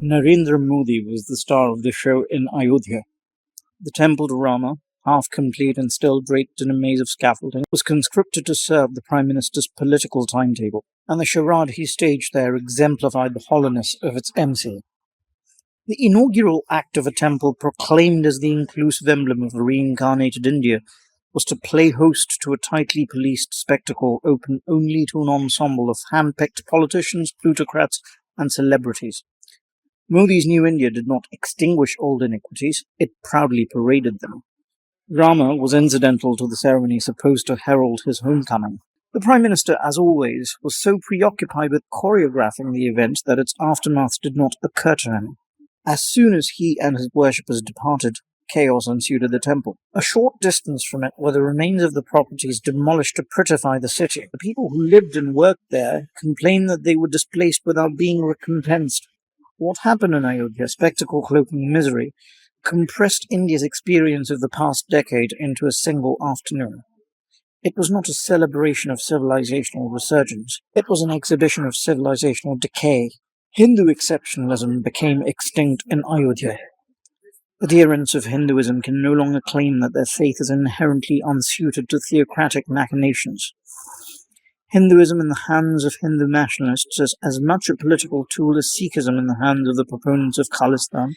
Narendra Modi was the star of the show in Ayodhya. The temple to Rama, half complete and still draped in a maze of scaffolding, was conscripted to serve the Prime Minister's political timetable, and the charade he staged there exemplified the hollowness of its MC. The inaugural act of a temple proclaimed as the inclusive emblem of a reincarnated India was to play host to a tightly policed spectacle open only to an ensemble of hand-picked politicians, plutocrats, and celebrities. Modi's new India did not extinguish old iniquities, it proudly paraded them. Rama was incidental to the ceremony supposed to herald his homecoming. The Prime Minister, as always, was so preoccupied with choreographing the event that its aftermath did not occur to him. As soon as he and his worshippers departed, chaos ensued at the temple. A short distance from it were the remains of the properties demolished to prettify the city. The people who lived and worked there complained that they were displaced without being recompensed. What happened in Ayodhya, spectacle cloaking misery, compressed India's experience of the past decade into a single afternoon. It was not a celebration of civilizational resurgence. It was an exhibition of civilizational decay. Hindu exceptionalism became extinct in Ayodhya. Adherents of Hinduism can no longer claim that their faith is inherently unsuited to theocratic machinations. Hinduism in the hands of Hindu nationalists is as much a political tool as Sikhism in the hands of the proponents of Khalistan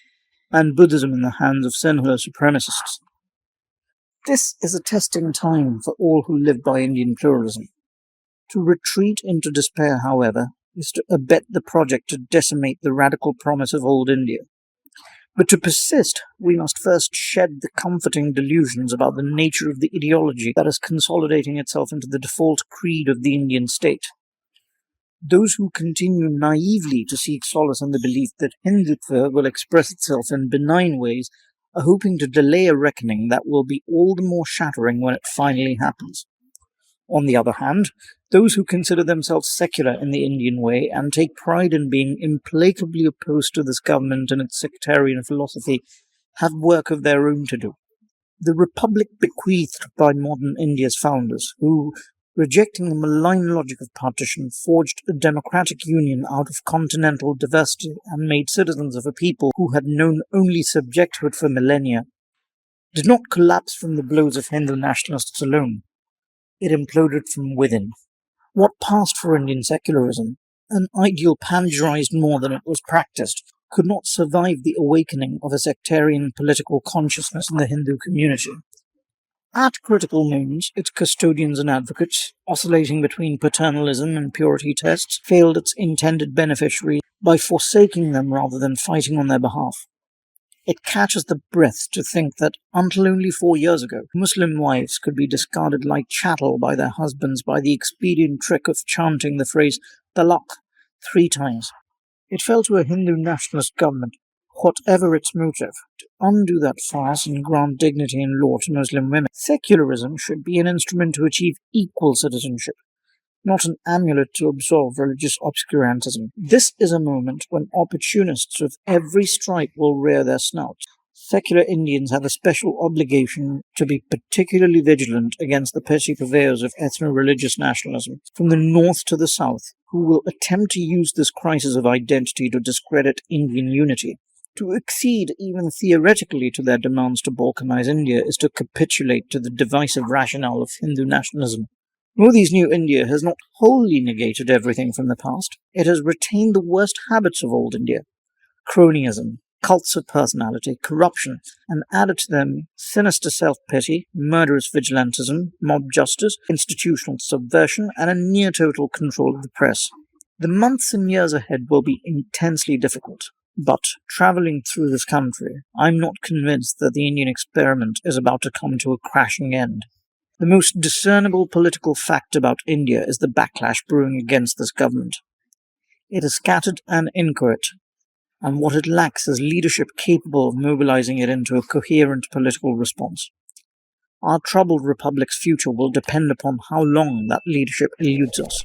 and Buddhism in the hands of Sinhala supremacists. This is a testing time for all who live by Indian pluralism. To retreat into despair, however, is to abet the project to decimate the radical promise of old India. But to persist, we must first shed the comforting delusions about the nature of the ideology that is consolidating itself into the default creed of the Indian state. Those who continue naively to seek solace in the belief that Hindutva will express itself in benign ways are hoping to delay a reckoning that will be all the more shattering when it finally happens. On the other hand, those who consider themselves secular in the Indian way and take pride in being implacably opposed to this government and its sectarian philosophy have work of their own to do. The republic bequeathed by modern India's founders, who, rejecting the malign logic of partition, forged a democratic union out of continental diversity and made citizens of a people who had known only subjecthood for millennia, did not collapse from the blows of Hindu nationalists alone. It imploded from within. What passed for Indian secularism, an ideal panegized more than it was practiced, could not survive the awakening of a sectarian political consciousness in the Hindu community. At critical moments, its custodians and advocates, oscillating between paternalism and purity tests, failed its intended beneficiaries by forsaking them rather than fighting on their behalf. It catches the breath to think that until only 4 years ago, Muslim wives could be discarded like chattel by their husbands by the expedient trick of chanting the phrase talaq 3 times. It fell to a Hindu nationalist government, whatever its motive, to undo that farce and grant dignity in law to Muslim women. Secularism should be an instrument to achieve equal citizenship, not an amulet to absolve religious obscurantism. This is a moment when opportunists of every stripe will rear their snouts. Secular Indians have a special obligation to be particularly vigilant against the petty purveyors of ethno-religious nationalism, from the north to the south, who will attempt to use this crisis of identity to discredit Indian unity. To accede even theoretically to their demands to balkanize India is to capitulate to the divisive rationale of Hindu nationalism. Modi's new India has not wholly negated everything from the past. It has retained the worst habits of old India: cronyism, cults of personality, corruption, and added to them sinister self-pity, murderous vigilantism, mob justice, institutional subversion, and a near-total control of the press. The months and years ahead will be intensely difficult. But, traveling through this country, I'm not convinced that the Indian experiment is about to come to a crashing end. The most discernible political fact about India is the backlash brewing against this government. It is scattered and inchoate, and what it lacks is leadership capable of mobilizing it into a coherent political response. Our troubled republic's future will depend upon how long that leadership eludes us.